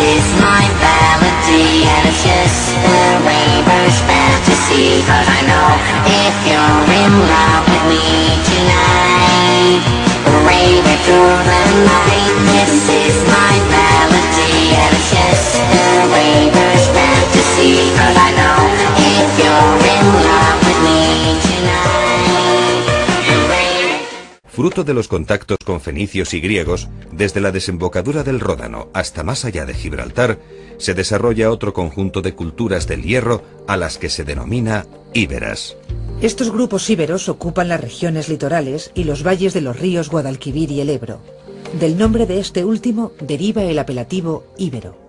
is my melody, and it's just a raver's fantasy. Cause I know if you're in love with me tonight, raving through the night. This is my melody, and it's just a raver's fantasy. Cause I know if you're in love with me tonight, you're raving. Fruto de los contactos con fenicios y griegos, desde la desembocadura del Ródano hasta más allá de Gibraltar, se desarrolla otro conjunto de culturas del hierro a las que se denomina íberas. Estos grupos íberos ocupan las regiones litorales y los valles de los ríos Guadalquivir y el Ebro. Del nombre de este último deriva el apelativo íbero.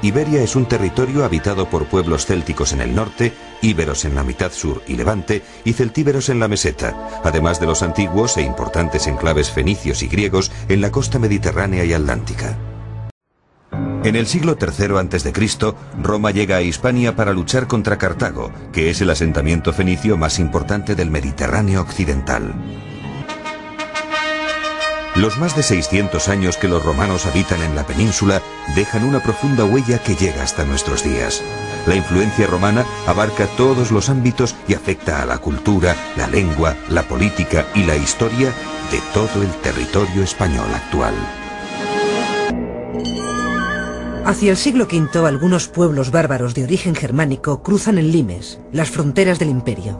Iberia es un territorio habitado por pueblos célticos en el norte, íberos en la mitad sur y levante, y celtíberos en la meseta, además de los antiguos e importantes enclaves fenicios y griegos en la costa mediterránea y atlántica. En el siglo III a.C., Roma llega a Hispania para luchar contra Cartago, que es el asentamiento fenicio más importante del Mediterráneo occidental. Los más de 600 años que los romanos habitan en la península dejan una profunda huella que llega hasta nuestros días. La influencia romana abarca todos los ámbitos y afecta a la cultura, la lengua, la política y la historia de todo el territorio español actual. Hacia el siglo V, algunos pueblos bárbaros de origen germánico cruzan el limes, las fronteras del imperio.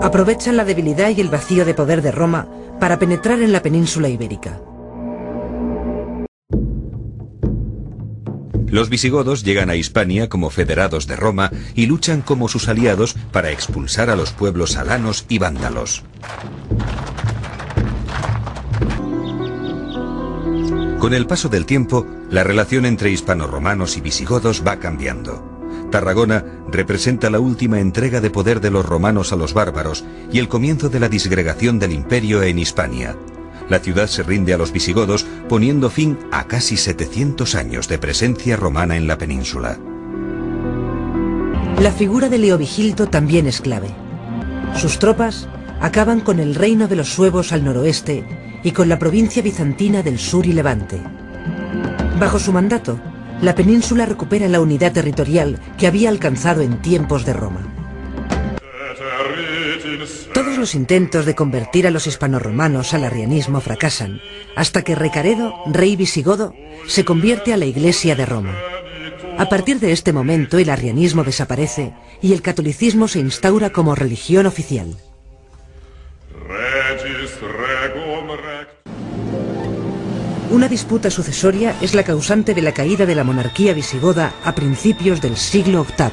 Aprovechan la debilidad y el vacío de poder de Roma para penetrar en la península ibérica. Los visigodos llegan a Hispania como federados de Roma y luchan como sus aliados para expulsar a los pueblos alanos y vándalos. Con el paso del tiempo, la relación entre hispanorromanos y visigodos va cambiando. Tarragona representa la última entrega de poder de los romanos a los bárbaros y el comienzo de la disgregación del imperio en Hispania. La ciudad se rinde a los visigodos, poniendo fin a casi 700 años de presencia romana en la península. La figura de Leovigildo también es clave. Sus tropas acaban con el reino de los suevos al noroeste y con la provincia bizantina del sur y levante. Bajo su mandato, la península recupera la unidad territorial que había alcanzado en tiempos de Roma. Todos los intentos de convertir a los hispanorromanos al arrianismo fracasan, hasta que Recaredo, rey visigodo, se convierte a la Iglesia de Roma. A partir de este momento el arrianismo desaparece y el catolicismo se instaura como religión oficial. Una disputa sucesoria es la causante de la caída de la monarquía visigoda a principios del siglo VIII.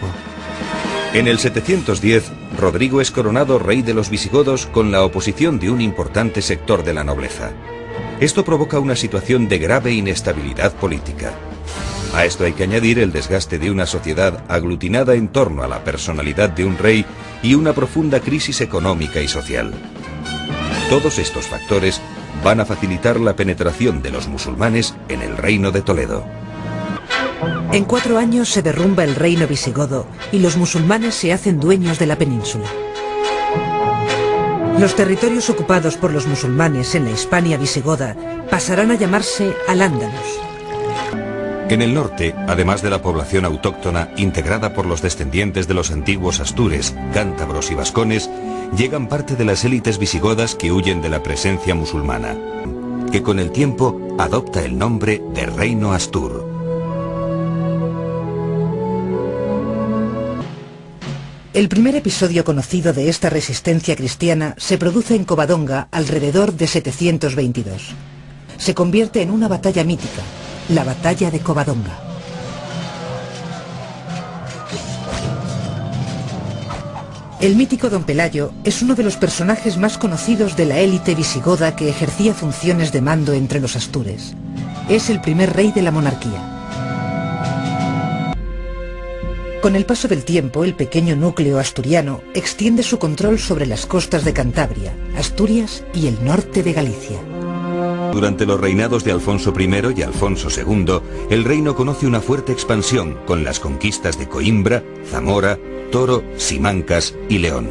En el 710, Rodrigo es coronado rey de los visigodos con la oposición de un importante sector de la nobleza. Esto provoca una situación de grave inestabilidad política. A esto hay que añadir el desgaste de una sociedad aglutinada en torno a la personalidad de un rey y una profunda crisis económica y social. Todos estos factores van a facilitar la penetración de los musulmanes en el reino de Toledo. En 4 años se derrumba el reino visigodo y los musulmanes se hacen dueños de la península. Los territorios ocupados por los musulmanes en la Hispania visigoda pasarán a llamarse Al-Ándalus. En el norte, además de la población autóctona integrada por los descendientes de los antiguos astures, cántabros y vascones, llegan parte de las élites visigodas que huyen de la presencia musulmana, que con el tiempo adopta el nombre de Reino Astur. El primer episodio conocido de esta resistencia cristiana se produce en Covadonga alrededor de 722. Se convierte en una batalla mítica, la batalla de Covadonga. El mítico Don Pelayo es uno de los personajes más conocidos de la élite visigoda que ejercía funciones de mando entre los astures. Es el primer rey de la monarquía. Con el paso del tiempo, el pequeño núcleo asturiano extiende su control sobre las costas de Cantabria, Asturias y el norte de Galicia. Durante los reinados de Alfonso I y Alfonso II, el reino conoce una fuerte expansión con las conquistas de Coimbra, Zamora, Toro, Simancas y León.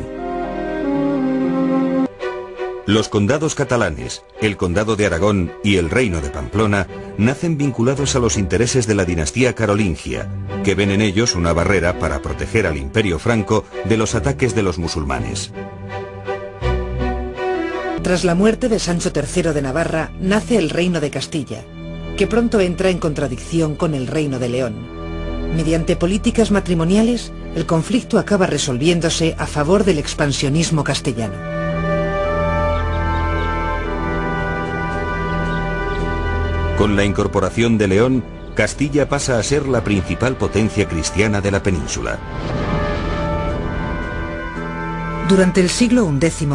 Los condados catalanes, el condado de Aragón y el reino de Pamplona nacen vinculados a los intereses de la dinastía carolingia, que ven en ellos una barrera para proteger al imperio franco de los ataques de los musulmanes. Tras la muerte de Sancho III de Navarra, nace el reino de Castilla, que pronto entra en contradicción con el reino de León. Mediante políticas matrimoniales, el conflicto acaba resolviéndose a favor del expansionismo castellano. Con la incorporación de León, Castilla pasa a ser la principal potencia cristiana de la península. Durante el siglo XI,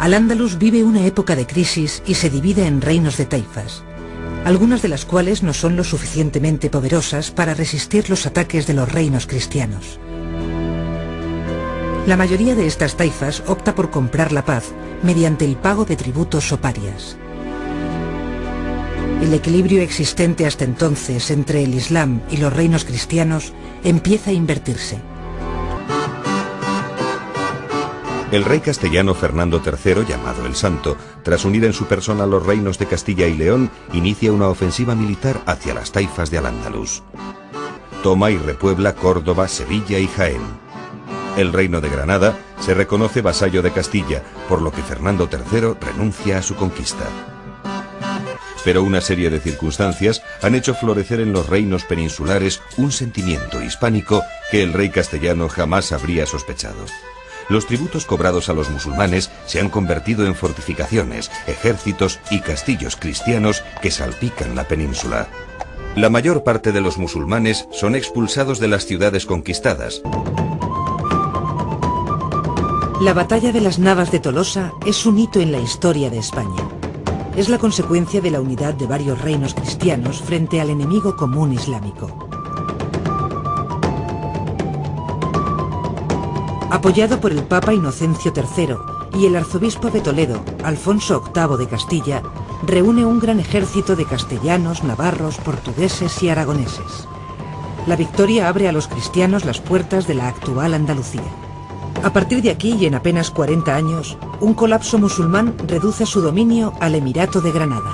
Al-Ándalus vive una época de crisis y se divide en reinos de taifas, algunas de las cuales no son lo suficientemente poderosas para resistir los ataques de los reinos cristianos. La mayoría de estas taifas opta por comprar la paz mediante el pago de tributos o parias. El equilibrio existente hasta entonces entre el Islam y los reinos cristianos empieza a invertirse. El rey castellano Fernando III, llamado el Santo, tras unir en su persona los reinos de Castilla y León, inicia una ofensiva militar hacia las taifas de Al-Ándalus. Toma y repuebla Córdoba, Sevilla y Jaén. El reino de Granada se reconoce vasallo de Castilla, por lo que Fernando III renuncia a su conquista. Pero una serie de circunstancias han hecho florecer en los reinos peninsulares un sentimiento hispánico que el rey castellano jamás habría sospechado. Los tributos cobrados a los musulmanes se han convertido en fortificaciones, ejércitos y castillos cristianos que salpican la península. La mayor parte de los musulmanes son expulsados de las ciudades conquistadas. La batalla de las Navas de Tolosa es un hito en la historia de España. Es la consecuencia de la unidad de varios reinos cristianos frente al enemigo común islámico. Apoyado por el Papa Inocencio III y el arzobispo de Toledo, Alfonso VIII de Castilla, reúne un gran ejército de castellanos, navarros, portugueses y aragoneses. La victoria abre a los cristianos las puertas de la actual Andalucía. A partir de aquí y en apenas 40 años, un colapso musulmán reduce su dominio al Emirato de Granada.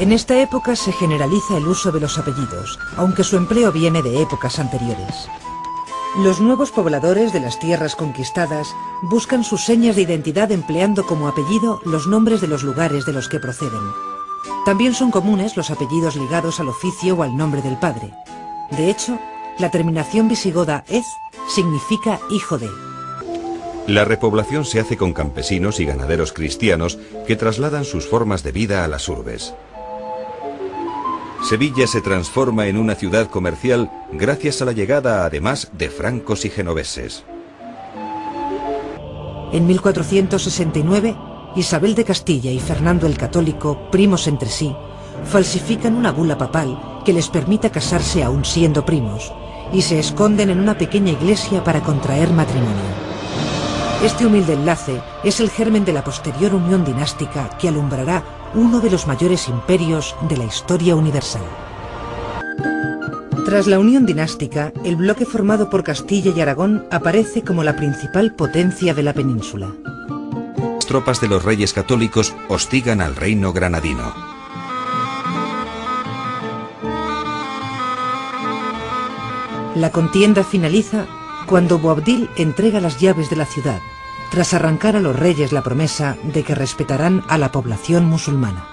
En esta época se generaliza el uso de los apellidos, aunque su empleo viene de épocas anteriores. Los nuevos pobladores de las tierras conquistadas buscan sus señas de identidad empleando como apellido los nombres de los lugares de los que proceden. También son comunes los apellidos ligados al oficio o al nombre del padre. De hecho, la terminación visigoda "ez" significa hijo de. La repoblación se hace con campesinos y ganaderos cristianos que trasladan sus formas de vida a las urbes. Sevilla se transforma en una ciudad comercial gracias a la llegada además de francos y genoveses. En 1469, Isabel de Castilla y Fernando el Católico, primos entre sí, falsifican una bula papal que les permita casarse aún siendo primos, y se esconden en una pequeña iglesia para contraer matrimonio. Este humilde enlace es el germen de la posterior unión dinástica que alumbrará uno de los mayores imperios de la historia universal. Tras la unión dinástica, el bloque formado por Castilla y Aragón aparece como la principal potencia de la península. Las tropas de los reyes católicos hostigan al reino granadino. La contienda finaliza cuando Boabdil entrega las llaves de la ciudad, tras arrancar a los reyes la promesa de que respetarán a la población musulmana.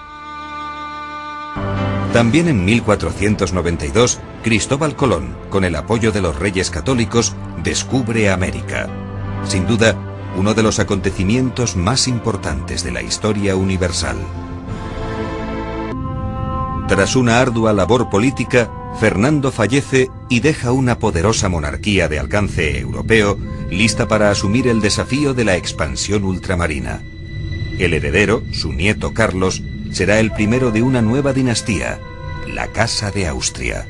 También en 1492, Cristóbal Colón, con el apoyo de los reyes católicos, descubre América. Sin duda, uno de los acontecimientos más importantes de la historia universal. Tras una ardua labor política, Fernando fallece y deja una poderosa monarquía de alcance europeo lista para asumir el desafío de la expansión ultramarina. El heredero, su nieto Carlos, será el primero de una nueva dinastía, la Casa de Austria.